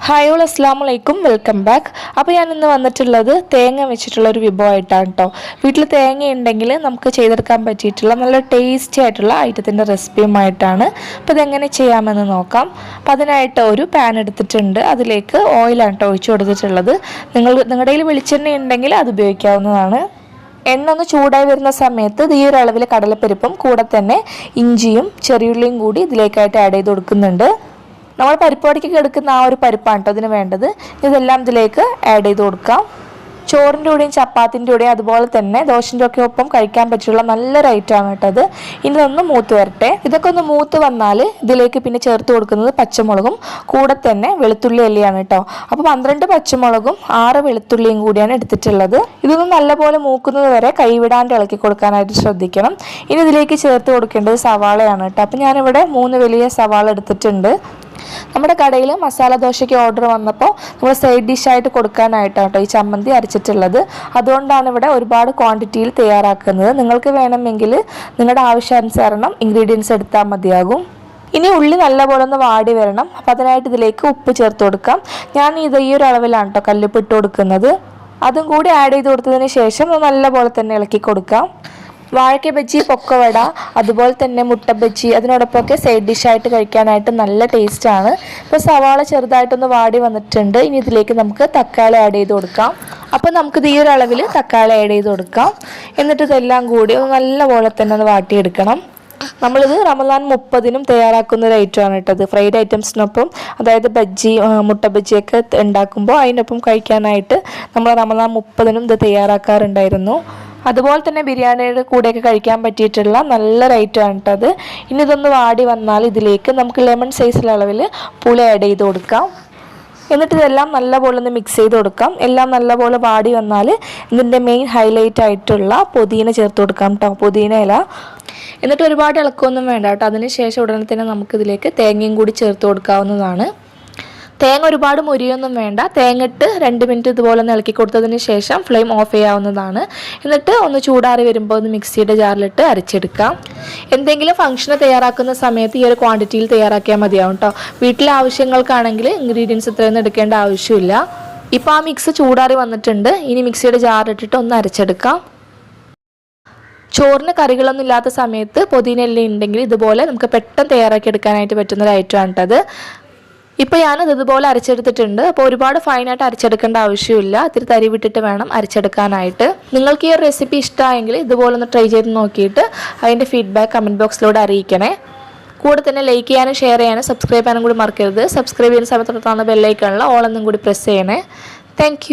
Hi all അസ്സലാമലൈക്കും, welcome back. അപ്പോൾ ഞാൻ ഇന്ന് വന്നിട്ടുള്ളത് തേങ്ങ വെച്ചിട്ടുള്ളൊരു വിഭവമായിട്ടാണ് കേട്ടോ. വീട്ടിൽ തേങ്ങ ഉണ്ടെങ്കിൽ നമുക്ക് ചെയ്തെടുക്കാൻ പറ്റിയിട്ടുള്ള നല്ല ടേസ്റ്റി ആയിട്ടുള്ള ഐറ്റത്തിൻ്റെ റെസിപ്പിയുമായിട്ടാണ്. അപ്പോൾ ഇതെങ്ങനെ ചെയ്യാമെന്ന് നോക്കാം. അപ്പോൾ അതിനായിട്ട് ഒരു പാൻ എടുത്തിട്ടുണ്ട്. അതിലേക്ക് ഓയിലാണ് കേട്ടോ ഒഴിച്ചു കൊടുത്തിട്ടുള്ളത്. നിങ്ങളുടെ കയ്യിൽ വെളിച്ചെണ്ണ ഉണ്ടെങ്കിൽ അത് ഉപയോഗിക്കാവുന്നതാണ്. എണ്ണ ഒന്ന് ചൂടായി വരുന്ന സമയത്ത് ഈ ഒരു അളവിൽ കടലപ്പരിപ്പും കൂടെ തന്നെ ഇഞ്ചിയും ചെറിയുള്ളിയും കൂടി ഇതിലേക്കായിട്ട് ആഡ് ചെയ്ത് കൊടുക്കുന്നുണ്ട്. നമ്മൾ പരിപ്പുവടയ്ക്കൊക്കെ എടുക്കുന്ന ആ ഒരു പരിപ്പാണ് കേട്ടോ ഇതിന് വേണ്ടത്. ഇതെല്ലാം ഇതിലേക്ക് ആഡ് ചെയ്ത് കൊടുക്കാം. ചോറിൻ്റെ കൂടെയും ചപ്പാത്തിൻ്റെ കൂടെയും അതുപോലെ തന്നെ ദോശൻ്റെ ഒക്കെ ഒപ്പം കഴിക്കാൻ പറ്റിയുള്ള നല്ലൊരു ഐറ്റമാണ് കേട്ടോ അത്. ഇനി ഇതൊന്ന് മൂത്ത് വരട്ടെ. ഇതൊക്കെ ഒന്ന് മൂത്ത് വന്നാൽ ഇതിലേക്ക് പിന്നെ ചേർത്ത് കൊടുക്കുന്നത് പച്ചമുളകും കൂടെ തന്നെ വെളുത്തുള്ളി അല്ലിയാണ് കേട്ടോ. അപ്പോൾ 12 പച്ചമുളകും 6 വെളുത്തുള്ളിയും കൂടിയാണ് എടുത്തിട്ടുള്ളത്. ഇതൊന്ന് നല്ലപോലെ മൂക്കുന്നത് വരെ കൈവിടാണ്ട് ഇളക്കി കൊടുക്കാനായിട്ട് ശ്രദ്ധിക്കണം. ഇനി ഇതിലേക്ക് ചേർത്ത് കൊടുക്കേണ്ടത് സവാളയാണ് കേട്ടോ. അപ്പോൾ ഞാനിവിടെ 3 വലിയ സവാള എടുത്തിട്ടുണ്ട്. നമ്മുടെ കടയിൽ മസാല ദോശയ്ക്ക് ഓർഡർ വന്നപ്പോൾ നമ്മൾ സൈഡ് ഡിഷായിട്ട് കൊടുക്കാനായിട്ടാണ് കേട്ടോ ഈ ചമ്മന്തി അരച്ചിട്ടുള്ളത്. അതുകൊണ്ടാണ് ഇവിടെ ഒരുപാട് ക്വാണ്ടിറ്റിയിൽ തയ്യാറാക്കുന്നത്. നിങ്ങൾക്ക് വേണമെങ്കിൽ നിങ്ങളുടെ ആവശ്യാനുസരണം ഇൻഗ്രീഡിയൻസ് എടുത്താൽ മതിയാകും. ഇനി ഉള്ളി നല്ലപോലെ ഒന്ന് വാടി വരണം. അപ്പോൾ അതിനായിട്ട് ഇതിലേക്ക് ഉപ്പ് ചേർത്ത് കൊടുക്കാം. ഞാൻ ഈ ഒരു അളവിലാണ് കേട്ടോ കല്ലുപ്പ് ഇട്ട് കൊടുക്കുന്നത്. അതും കൂടി ആഡ് ചെയ്ത് കൊടുത്തതിന് ശേഷം നല്ലപോലെ തന്നെ ഇളക്കി കൊടുക്കാം. വാഴക്ക ബജ്ജി, പൊക്കവട, അതുപോലെ തന്നെ മുട്ട ബജ്ജി അതിനോടൊപ്പമൊക്കെ സൈഡ് ഡിഷായിട്ട് കഴിക്കാനായിട്ട് നല്ല ടേസ്റ്റാണ്. ഇപ്പോൾ സവാള ചെറുതായിട്ടൊന്ന് വാടി വന്നിട്ടുണ്ട്. ഇനി ഇതിലേക്ക് നമുക്ക് തക്കാളി ആഡ് ചെയ്ത് കൊടുക്കാം. അപ്പോൾ നമുക്കിത് ഈ ഒരു അളവിൽ തക്കാളി ആഡ് ചെയ്ത് കൊടുക്കാം. എന്നിട്ട് ഇതെല്ലാം കൂടി ഒന്ന് നല്ലപോലെ തന്നെ ഒന്ന് വാട്ടിയെടുക്കണം. നമ്മളിത് റമദാൻ 30-നും തയ്യാറാക്കുന്ന ഒരു ഐറ്റമാണ് കേട്ടത്. ഫ്രൈഡ് ഐറ്റംസിനൊപ്പം, അതായത് ബജ്ജി, മുട്ട ബജ്ജിയൊക്കെ ഉണ്ടാക്കുമ്പോൾ അതിനൊപ്പം കഴിക്കാനായിട്ട് നമ്മൾ റമദാൻ 30-നും ഇത് തയ്യാറാക്കാറുണ്ടായിരുന്നു. അതുപോലെ തന്നെ ബിരിയാണിയുടെ കൂടെയൊക്കെ കഴിക്കാൻ പറ്റിയിട്ടുള്ള നല്ലൊരു ഐറ്റമാണ് കേട്ടത്. ഇനി ഇതൊന്ന് വാടി വന്നാൽ ഇതിലേക്ക് നമുക്ക് ലെമൺ സൈസിലെ അളവിൽ പുളി ആഡ് ചെയ്ത് കൊടുക്കാം. എന്നിട്ട് ഇതെല്ലാം നല്ലപോലെ ഒന്ന് മിക്സ് ചെയ്ത് കൊടുക്കാം. എല്ലാം നല്ലപോലെ വാടി വന്നാൽ ഇതിൻ്റെ മെയിൻ ഹൈലൈറ്റ് ആയിട്ടുള്ള പുതിന ചേർത്ത് കൊടുക്കാം കേട്ടോ, പുതിന ഇല. എന്നിട്ട് ഒരുപാട് ഇളക്കമൊന്നും വേണ്ട കേട്ടോ. അതിന് ശേഷം ഉടനെ തന്നെ നമുക്കിതിലേക്ക് തേങ്ങയും കൂടി ചേർത്ത് കൊടുക്കാവുന്നതാണ്. തേങ്ങ ഒരുപാട് മുരിയൊന്നും വേണ്ട. തേങ്ങയിട്ട് 2 മിനിറ്റ് ഇതുപോലെ ഒന്ന് ഇളക്കി കൊടുത്തതിന് ശേഷം ഫ്ലെയിം ഓഫ് ചെയ്യാവുന്നതാണ്. എന്നിട്ട് ഒന്ന് ചൂടാറി വരുമ്പോൾ ഒന്ന് മിക്സിയുടെ ജാറിലിട്ട് അരച്ചെടുക്കാം. എന്തെങ്കിലും ഫംഗ്ഷന് തയ്യാറാക്കുന്ന സമയത്ത് ഈ ഒരു ക്വാണ്ടിറ്റിയിൽ തയ്യാറാക്കിയാൽ മതിയാവും കേട്ടോ. വീട്ടിലെ ആവശ്യങ്ങൾക്കാണെങ്കിൽ ഇൻഗ്രീഡിയൻസ് ഇത്രയൊന്നും എടുക്കേണ്ട ആവശ്യമില്ല. ഇപ്പോൾ ആ മിക്സ് ചൂടാറി വന്നിട്ടുണ്ട്. ഇനി മിക്സിയുടെ ജാറിലിട്ടിട്ട് ഒന്ന് അരച്ചെടുക്കാം. ചോറിന് കറികളൊന്നും ഇല്ലാത്ത സമയത്ത് പുതിനയെല്ലാം ഉണ്ടെങ്കിൽ ഇതുപോലെ നമുക്ക് പെട്ടെന്ന് തയ്യാറാക്കി എടുക്കാനായിട്ട് പറ്റുന്നൊരു ഐറ്റമാണ് കേട്ടത്. ഇപ്പോൾ ഞാനത് ഇതുപോലെ അരച്ചെടുത്തിട്ടുണ്ട്. അപ്പോൾ ഒരുപാട് ഫൈനായിട്ട് അരച്ചെടുക്കേണ്ട ആവശ്യമില്ല. ഇത്തിരി തരി വിട്ടിട്ട് വേണം അരച്ചെടുക്കാനായിട്ട്. നിങ്ങൾക്ക് ഈ ഒരു റെസിപ്പി ഇഷ്ടമായെങ്കിൽ ഇതുപോലെ ഒന്ന് ട്രൈ ചെയ്ത് നോക്കിയിട്ട് അതിൻ്റെ ഫീഡ്ബാക്ക് കമൻറ്റ് ബോക്സിലൂടെ അറിയിക്കണേ. കൂടെ തന്നെ ലൈക്ക് ചെയ്യാനും ഷെയർ ചെയ്യാനും സബ്സ്ക്രൈബ് ചെയ്യാനും കൂടി മറക്കരുത്. സബ്സ്ക്രൈബ് ചെയ്യുന്ന സമയത്ത് തൊട്ടാണ് ബെല്ലൈക്കണിൽ ഓളെന്നും കൂടി പ്രസ് ചെയ്യണേ. താങ്ക്